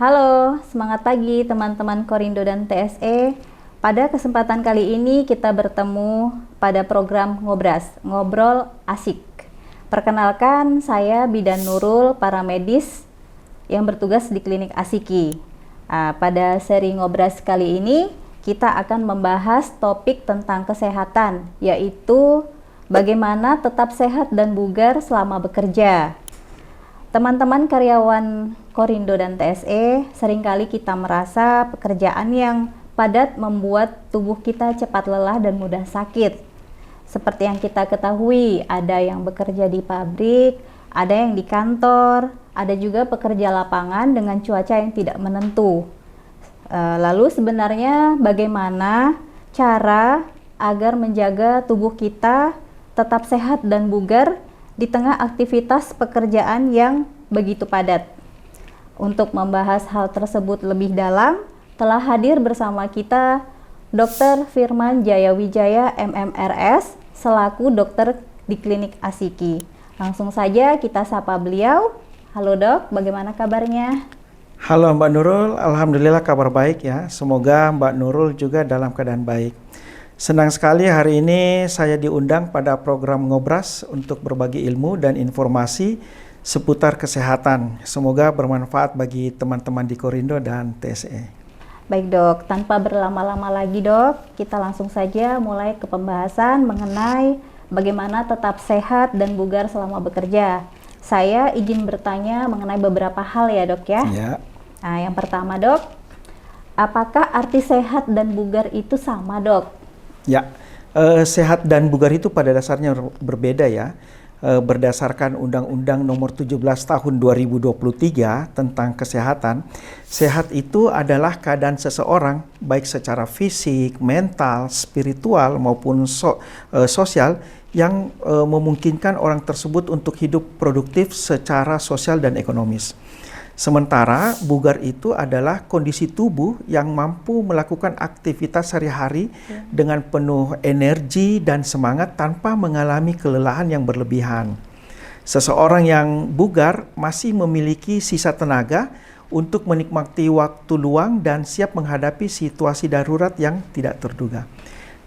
Halo, semangat pagi teman-teman Korindo dan TSE. Pada kesempatan kali ini kita bertemu pada program Ngobras, Ngobrol Asik. Perkenalkan, saya Bidan Nurul, paramedis yang bertugas di Klinik Asiki. Pada seri Ngobras kali ini, kita akan membahas topik tentang kesehatan, yaitu bagaimana tetap sehat dan bugar selama bekerja. Teman-teman karyawan Korindo dan TSE, seringkali kita merasa pekerjaan yang padat membuat tubuh kita cepat lelah dan mudah sakit. Seperti yang kita ketahui, ada yang bekerja di pabrik, ada yang di kantor, ada juga pekerja lapangan dengan cuaca yang tidak menentu. Lalu sebenarnya bagaimana cara agar menjaga tubuh kita tetap sehat dan bugar di tengah aktivitas pekerjaan yang begitu padat? Untuk membahas hal tersebut lebih dalam, telah hadir bersama kita Dr. Firman Jayawijaya MMRS selaku dokter di Klinik Asiki. Langsung saja kita sapa beliau. Halo Dok, bagaimana kabarnya? Halo Mbak Nurul, alhamdulillah kabar baik ya. Semoga Mbak Nurul juga dalam keadaan baik. Senang sekali hari ini saya diundang pada program Ngobras untuk berbagi ilmu dan informasi seputar kesehatan. Semoga bermanfaat bagi teman-teman di Korindo dan TSE. Baik Dok, tanpa berlama-lama lagi Dok, kita langsung saja mulai ke pembahasan mengenai bagaimana tetap sehat dan bugar selama bekerja. Saya izin bertanya mengenai beberapa hal ya Dok ya. Ya. Nah, yang pertama Dok, apakah arti sehat dan bugar itu sama Dok? Ya, sehat dan bugar itu pada dasarnya berbeda ya. Berdasarkan Undang-Undang Nomor 17 Tahun 2023 tentang kesehatan, sehat itu adalah keadaan seseorang baik secara fisik, mental, spiritual maupun sosial yang memungkinkan orang tersebut untuk hidup produktif secara sosial dan ekonomis. Sementara bugar itu adalah kondisi tubuh yang mampu melakukan aktivitas sehari-hari dengan penuh energi dan semangat tanpa mengalami kelelahan yang berlebihan. Seseorang yang bugar masih memiliki sisa tenaga untuk menikmati waktu luang dan siap menghadapi situasi darurat yang tidak terduga.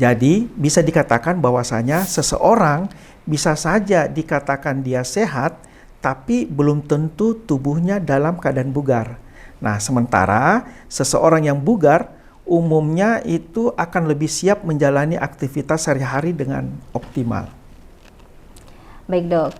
Jadi bisa dikatakan bahwasanya seseorang bisa saja dikatakan dia sehat, tapi belum tentu tubuhnya dalam keadaan bugar. Nah, sementara seseorang yang bugar umumnya itu akan lebih siap menjalani aktivitas sehari-hari dengan optimal. Baik Dok,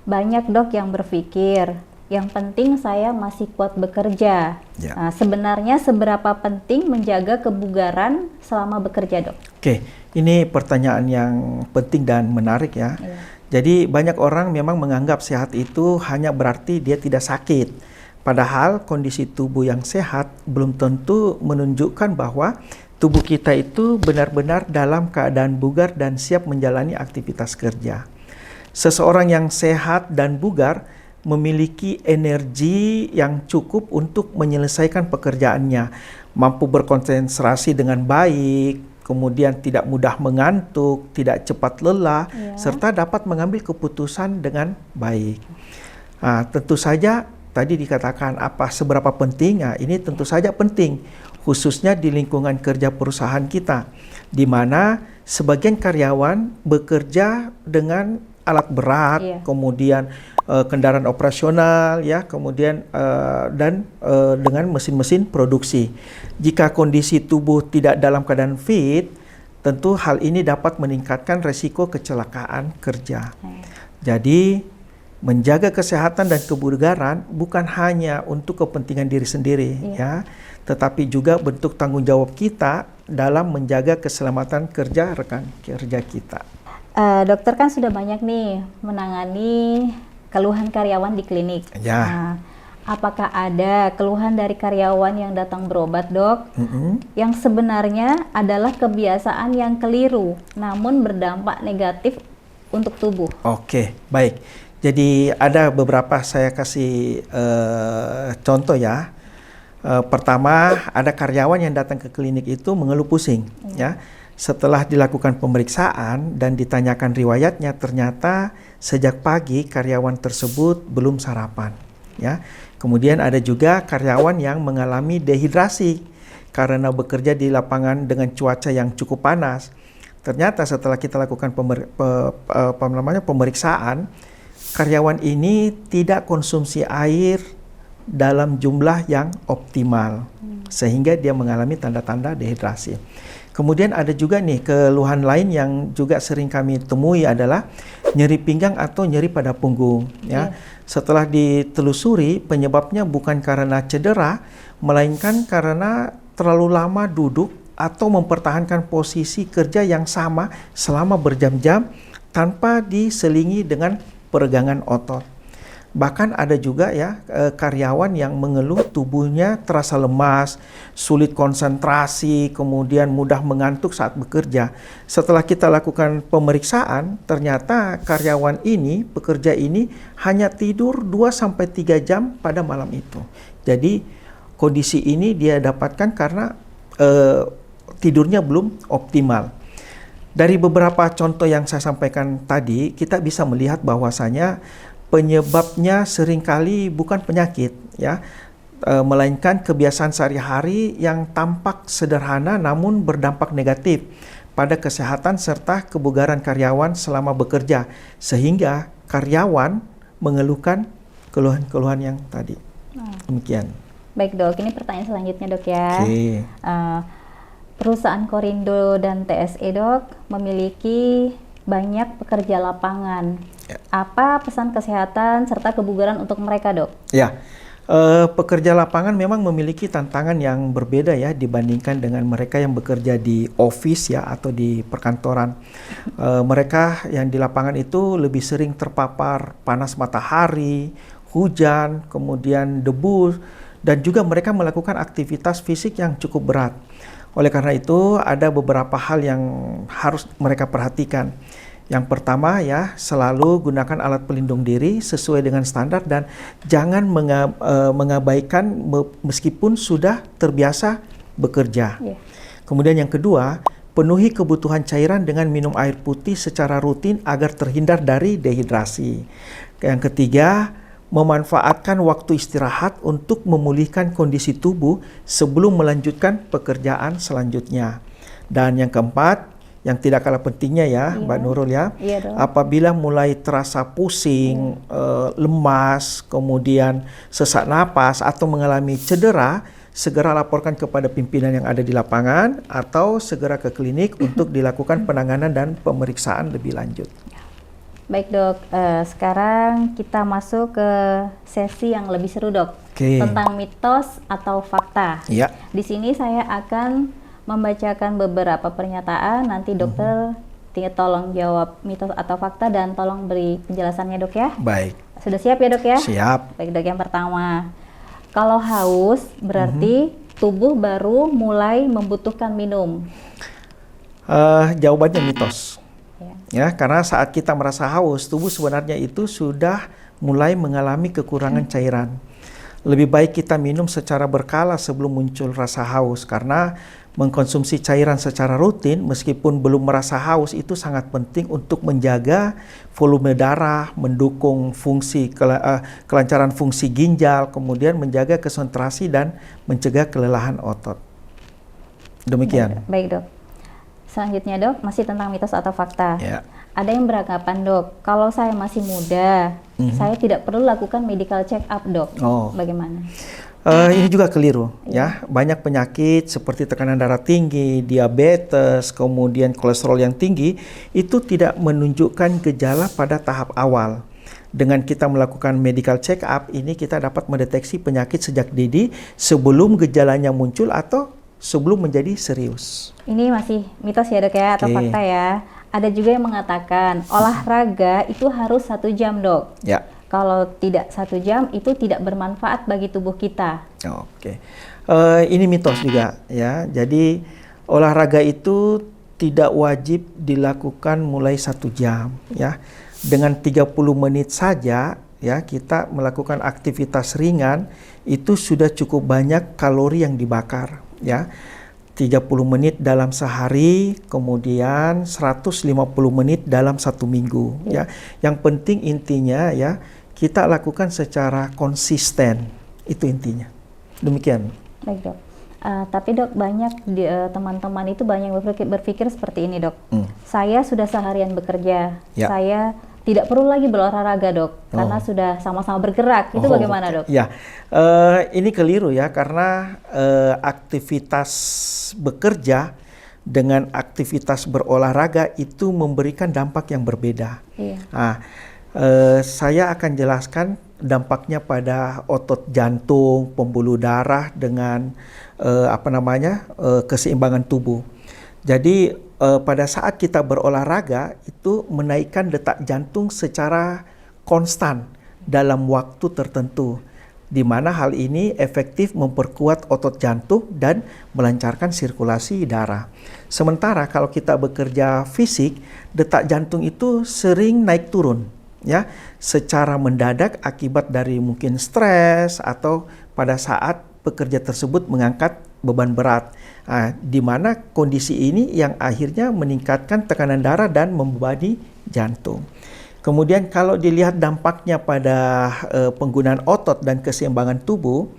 banyak Dok yang berpikir, yang penting saya masih kuat bekerja. Ya. Nah, sebenarnya seberapa penting menjaga kebugaran selama bekerja Dok? Oke, ini pertanyaan yang penting dan menarik ya. Iya. Jadi banyak orang memang menganggap sehat itu hanya berarti dia tidak sakit. Padahal kondisi tubuh yang sehat belum tentu menunjukkan bahwa tubuh kita itu benar-benar dalam keadaan bugar dan siap menjalani aktivitas kerja. Seseorang yang sehat dan bugar memiliki energi yang cukup untuk menyelesaikan pekerjaannya, mampu berkonsentrasi dengan baik, kemudian tidak mudah mengantuk, tidak cepat lelah, serta dapat mengambil keputusan dengan baik. Tentu saja tadi dikatakan seberapa penting, ini tentu saja penting, khususnya di lingkungan kerja perusahaan kita, di mana sebagian karyawan bekerja dengan alat berat, kemudian kendaraan operasional, ya, kemudian dengan mesin-mesin produksi. Jika kondisi tubuh tidak dalam keadaan fit, tentu hal ini dapat meningkatkan resiko kecelakaan kerja. Jadi, menjaga kesehatan dan kebugaran bukan hanya untuk kepentingan diri sendiri, ya, tetapi juga bentuk tanggung jawab kita dalam menjaga keselamatan kerja rekan kerja kita. Dokter kan sudah banyak nih menangani keluhan karyawan di klinik. Ya. Nah, apakah ada keluhan dari karyawan yang datang berobat Dok, yang sebenarnya adalah kebiasaan yang keliru namun berdampak negatif untuk tubuh? Oke, baik. Jadi ada beberapa saya kasih contoh ya. Pertama, ada karyawan yang datang ke klinik itu mengeluh pusing, ya. Setelah dilakukan pemeriksaan dan ditanyakan riwayatnya, ternyata sejak pagi karyawan tersebut belum sarapan. ya. Kemudian ada juga karyawan yang mengalami dehidrasi karena bekerja di lapangan dengan cuaca yang cukup panas. Ternyata setelah kita lakukan pemeriksaan, karyawan ini tidak konsumsi air dalam jumlah yang optimal, sehingga dia mengalami tanda-tanda dehidrasi. Kemudian ada juga nih keluhan lain yang juga sering kami temui adalah nyeri pinggang atau nyeri pada punggung, ya. Setelah ditelusuri, penyebabnya bukan karena cedera, melainkan karena terlalu lama duduk atau mempertahankan posisi kerja yang sama selama berjam-jam tanpa diselingi dengan peregangan otot. Bahkan ada juga ya karyawan yang mengeluh tubuhnya terasa lemas, sulit konsentrasi, kemudian mudah mengantuk saat bekerja. Setelah kita lakukan pemeriksaan, ternyata karyawan ini, pekerja ini hanya tidur 2-3 jam pada malam itu. Jadi kondisi ini dia dapatkan karena tidurnya belum optimal. Dari beberapa contoh yang saya sampaikan tadi, kita bisa melihat bahwasanya penyebabnya seringkali bukan penyakit, ya, melainkan kebiasaan sehari-hari yang tampak sederhana namun berdampak negatif pada kesehatan serta kebugaran karyawan selama bekerja, sehingga karyawan mengeluhkan keluhan-keluhan yang tadi. Demikian. Baik dok, ini pertanyaan selanjutnya dok ya. Oke. Perusahaan Korindo dan TSE dok memiliki banyak pekerja lapangan. Ya. Apa pesan kesehatan serta kebugaran untuk mereka dok? Ya, pekerja lapangan memang memiliki tantangan yang berbeda ya dibandingkan dengan mereka yang bekerja di office ya atau di perkantoran. Mereka yang di lapangan itu lebih sering terpapar panas matahari, hujan, kemudian debu, dan juga mereka melakukan aktivitas fisik yang cukup berat. Oleh karena itu, ada beberapa hal yang harus mereka perhatikan. Yang pertama ya, selalu gunakan alat pelindung diri sesuai dengan standar dan jangan mengabaikan meskipun sudah terbiasa bekerja. Yeah. Kemudian yang kedua, penuhi kebutuhan cairan dengan minum air putih secara rutin agar terhindar dari dehidrasi. Yang ketiga, memanfaatkan waktu istirahat untuk memulihkan kondisi tubuh sebelum melanjutkan pekerjaan selanjutnya. Dan yang keempat, yang tidak kalah pentingnya ya, Mbak Nurul ya, apabila mulai terasa pusing, lemas, kemudian sesak napas atau mengalami cedera, segera laporkan kepada pimpinan yang ada di lapangan atau segera ke klinik untuk dilakukan penanganan dan pemeriksaan lebih lanjut. Baik dok, sekarang kita masuk ke sesi yang lebih seru dok, tentang mitos atau fakta. Ya. Di sini saya akan membacakan beberapa pernyataan, nanti dokter tolong jawab mitos atau fakta dan tolong beri penjelasannya dok ya. Baik. Sudah siap ya dok ya? Siap. Baik dok, yang pertama, kalau haus berarti tubuh baru mulai membutuhkan minum. Jawabannya mitos. Ya, karena saat kita merasa haus, tubuh sebenarnya itu sudah mulai mengalami kekurangan cairan. Lebih baik kita minum secara berkala sebelum muncul rasa haus, karena mengkonsumsi cairan secara rutin meskipun belum merasa haus itu sangat penting untuk menjaga volume darah, mendukung fungsi kelancaran fungsi ginjal, kemudian menjaga konsentrasi dan mencegah kelelahan otot. Demikian. Baik dok. Selanjutnya dok, masih tentang mitos atau fakta. Ya. Ada yang beranggapan dok, kalau saya masih muda, saya tidak perlu lakukan medical check up dok. Bagaimana? Ini juga keliru ya. Banyak penyakit seperti tekanan darah tinggi, diabetes, kemudian kolesterol yang tinggi itu tidak menunjukkan gejala pada tahap awal. Dengan kita melakukan medical check up ini kita dapat mendeteksi penyakit sejak dini sebelum gejalanya muncul atau sebelum menjadi serius. Ini masih mitos ya dok ya, atau fakta ya. Ada juga yang mengatakan olahraga itu harus 1 jam dok. Ya. Kalau tidak 1 jam itu tidak bermanfaat bagi tubuh kita. Ini mitos juga ya. Jadi olahraga itu tidak wajib dilakukan mulai 1 jam ya. Dengan 30 menit saja ya kita melakukan aktivitas ringan itu sudah cukup banyak kalori yang dibakar ya. 30 menit dalam sehari, kemudian 150 menit dalam 1 minggu ya. Yang penting intinya ya, kita lakukan secara konsisten. Itu intinya. Demikian. Baik dok. Tapi dok, banyak teman-teman itu banyak berpikir seperti ini dok. Saya sudah seharian bekerja, saya tidak perlu lagi berolahraga dok, karena sudah sama-sama bergerak. Itu bagaimana dok? Ya, ini keliru ya, karena aktivitas bekerja dengan aktivitas berolahraga itu memberikan dampak yang berbeda. Iya. Nah, saya akan jelaskan dampaknya pada otot jantung, pembuluh darah dengan keseimbangan tubuh. Jadi pada saat kita berolahraga itu menaikkan detak jantung secara konstan dalam waktu tertentu, di mana hal ini efektif memperkuat otot jantung dan melancarkan sirkulasi darah. Sementara kalau kita bekerja fisik, detak jantung itu sering naik turun, ya, secara mendadak akibat dari mungkin stres atau pada saat pekerja tersebut mengangkat beban berat. Di mana kondisi ini yang akhirnya meningkatkan tekanan darah dan membebani jantung. Kemudian kalau dilihat dampaknya pada penggunaan otot dan keseimbangan tubuh,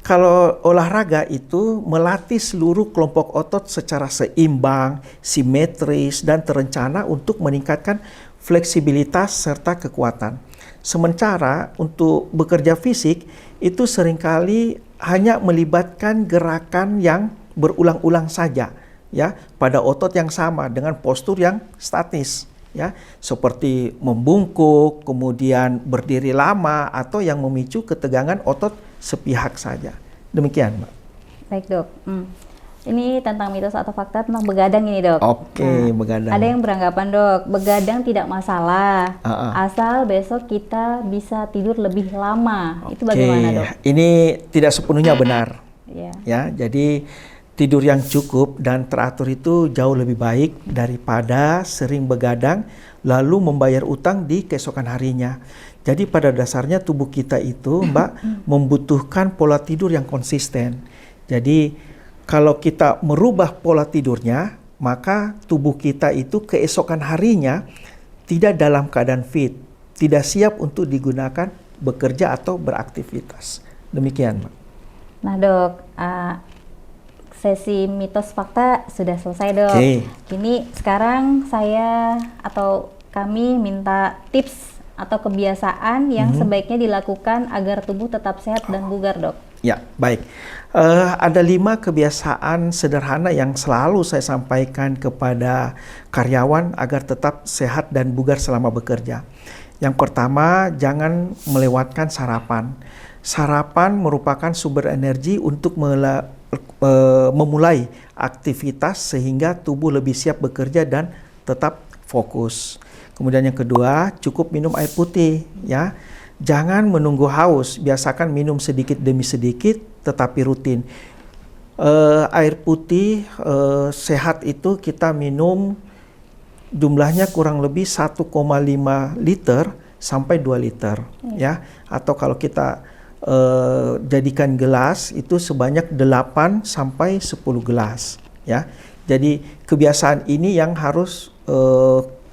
kalau olahraga itu melatih seluruh kelompok otot secara seimbang, simetris, dan terencana untuk meningkatkan fleksibilitas serta kekuatan. Sementara untuk bekerja fisik itu seringkali hanya melibatkan gerakan yang berulang-ulang saja, ya, pada otot yang sama dengan postur yang statis, ya, seperti membungkuk, kemudian berdiri lama, atau yang memicu ketegangan otot sepihak saja. Demikian, Mbak. Baik dok. Ini tentang mitos atau fakta tentang begadang ini dok. Oke, begadang. Ada yang beranggapan dok, begadang tidak masalah, asal besok kita bisa tidur lebih lama. Itu bagaimana dok? Ini tidak sepenuhnya benar. Ya, jadi tidur yang cukup dan teratur itu jauh lebih baik daripada sering begadang lalu membayar utang di keesokan harinya. Jadi pada dasarnya tubuh kita itu, Mbak, membutuhkan pola tidur yang konsisten. Jadi kalau kita merubah pola tidurnya, maka tubuh kita itu keesokan harinya tidak dalam keadaan fit, tidak siap untuk digunakan bekerja atau beraktivitas. Demikian, Mbak. Nah dok, sesi mitos fakta sudah selesai dok. Ini sekarang saya atau kami minta tips atau kebiasaan yang sebaiknya dilakukan agar tubuh tetap sehat dan bugar dok. Ya, baik. Ada 5 kebiasaan sederhana yang selalu saya sampaikan kepada karyawan agar tetap sehat dan bugar selama bekerja. Yang pertama, jangan melewatkan sarapan. Sarapan merupakan sumber energi untuk memulai aktivitas sehingga tubuh lebih siap bekerja dan tetap fokus. Kemudian yang kedua, cukup minum air putih, ya. Jangan menunggu haus, biasakan minum sedikit demi sedikit tetapi rutin. Air putih sehat itu kita minum jumlahnya kurang lebih 1,5 liter sampai 2 liter, ya. Atau kalau kita jadikan gelas itu sebanyak 8 sampai 10 gelas, ya. Jadi kebiasaan ini yang harus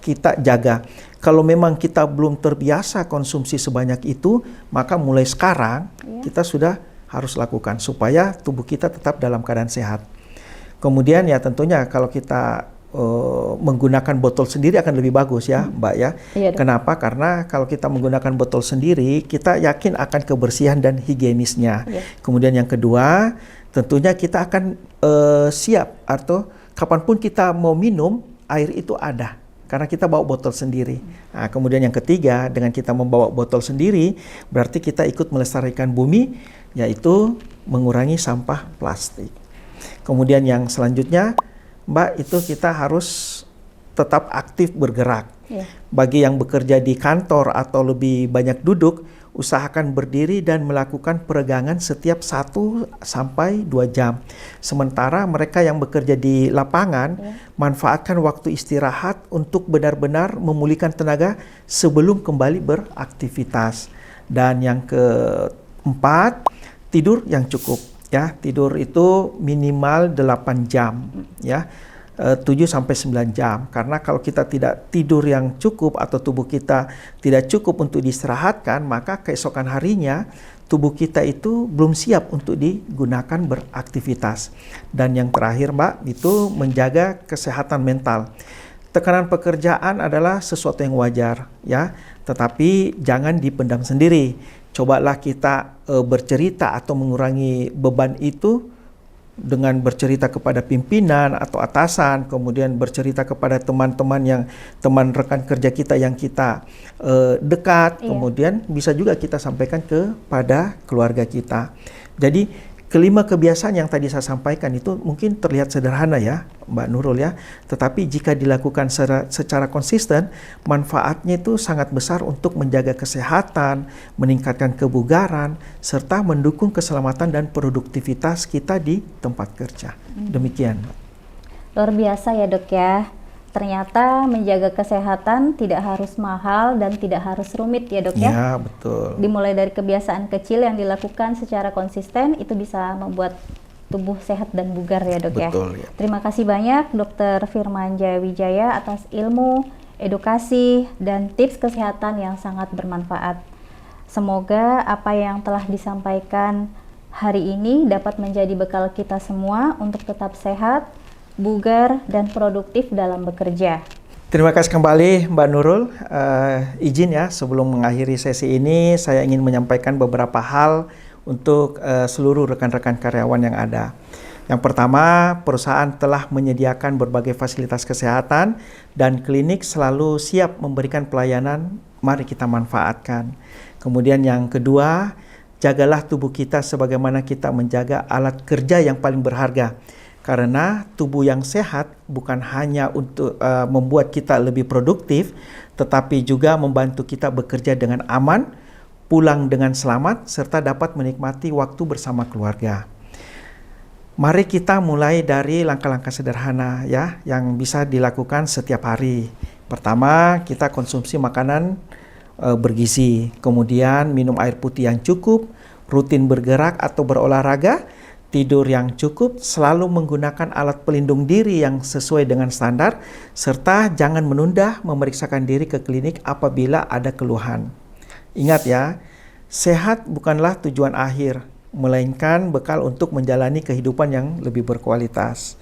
kita jaga. Kalau memang kita belum terbiasa konsumsi sebanyak itu, maka mulai sekarang kita sudah harus lakukan supaya tubuh kita tetap dalam keadaan sehat. Kemudian ya tentunya kalau kita menggunakan botol sendiri akan lebih bagus ya, Mbak ya. Kenapa? Karena kalau kita menggunakan botol sendiri, kita yakin akan kebersihan dan higienisnya. Kemudian yang kedua, tentunya kita akan siap atau kapanpun kita mau minum, air itu ada. Karena kita bawa botol sendiri. Nah, kemudian yang ketiga, dengan kita membawa botol sendiri, berarti kita ikut melestarikan bumi, yaitu mengurangi sampah plastik. Kemudian yang selanjutnya, Mbak, itu kita harus tetap aktif bergerak. Bagi yang bekerja di kantor atau lebih banyak duduk, usahakan berdiri dan melakukan peregangan setiap 1 sampai 2 jam. Sementara mereka yang bekerja di lapangan, manfaatkan waktu istirahat untuk benar-benar memulihkan tenaga sebelum kembali beraktivitas. Dan yang keempat, tidur yang cukup. Ya, tidur itu minimal 8 jam. Ya. 7-9 jam. Karena kalau kita tidak tidur yang cukup atau tubuh kita tidak cukup untuk diistirahatkan, maka keesokan harinya tubuh kita itu belum siap untuk digunakan beraktivitas. Dan yang terakhir, Mbak, itu menjaga kesehatan mental. Tekanan pekerjaan adalah sesuatu yang wajar, ya, tetapi jangan dipendam sendiri. Cobalah kita bercerita atau mengurangi beban itu dengan bercerita kepada pimpinan atau atasan, kemudian bercerita kepada teman rekan kerja kita yang kita dekat, kemudian bisa juga kita sampaikan kepada keluarga kita. Jadi kelima kebiasaan yang tadi saya sampaikan itu mungkin terlihat sederhana ya, Mbak Nurul ya, tetapi jika dilakukan secara konsisten, manfaatnya itu sangat besar untuk menjaga kesehatan, meningkatkan kebugaran, serta mendukung keselamatan dan produktivitas kita di tempat kerja. Demikian, Mbak. Luar biasa ya, Dok ya. Ternyata menjaga kesehatan tidak harus mahal dan tidak harus rumit ya, Dok ya. Ya, betul. Dimulai dari kebiasaan kecil yang dilakukan secara konsisten itu bisa membuat tubuh sehat dan bugar ya, Dok ya. Betul, ya. Terima kasih banyak Dr. Firman Jaya Wijaya atas ilmu, edukasi, dan tips kesehatan yang sangat bermanfaat. Semoga apa yang telah disampaikan hari ini dapat menjadi bekal kita semua untuk tetap sehat, bugar, dan produktif dalam bekerja. Terima kasih kembali Mbak Nurul. Izin ya, sebelum mengakhiri sesi ini, saya ingin menyampaikan beberapa hal untuk seluruh rekan-rekan karyawan yang ada. Yang pertama, perusahaan telah menyediakan berbagai fasilitas kesehatan dan klinik selalu siap memberikan pelayanan, mari kita manfaatkan. Kemudian yang kedua, jagalah tubuh kita sebagaimana kita menjaga alat kerja yang paling berharga. Karena tubuh yang sehat bukan hanya untuk membuat kita lebih produktif, tetapi juga membantu kita bekerja dengan aman, pulang dengan selamat, serta dapat menikmati waktu bersama keluarga. Mari kita mulai dari langkah-langkah sederhana ya, yang bisa dilakukan setiap hari. Pertama, kita konsumsi makanan bergizi, kemudian minum air putih yang cukup, rutin bergerak atau berolahraga, tidur yang cukup, selalu menggunakan alat pelindung diri yang sesuai dengan standar, serta jangan menunda memeriksakan diri ke klinik apabila ada keluhan. Ingat ya, sehat bukanlah tujuan akhir, melainkan bekal untuk menjalani kehidupan yang lebih berkualitas.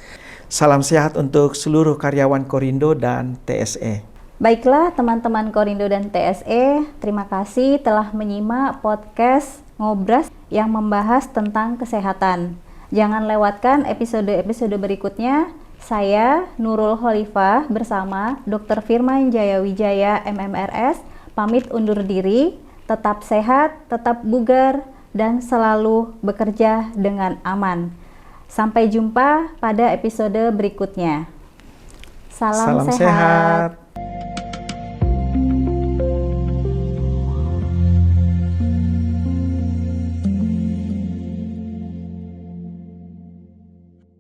Salam sehat untuk seluruh karyawan Korindo dan TSE. Baiklah teman-teman Korindo dan TSE, terima kasih telah menyimak podcast Ngobras yang membahas tentang kesehatan. Jangan lewatkan episode-episode berikutnya. Saya Nurul Khalifah bersama Dr. Firman Jaya Wijaya MMRS pamit undur diri. Tetap sehat, tetap bugar, dan selalu bekerja dengan aman. Sampai jumpa pada episode berikutnya. Salam sehat.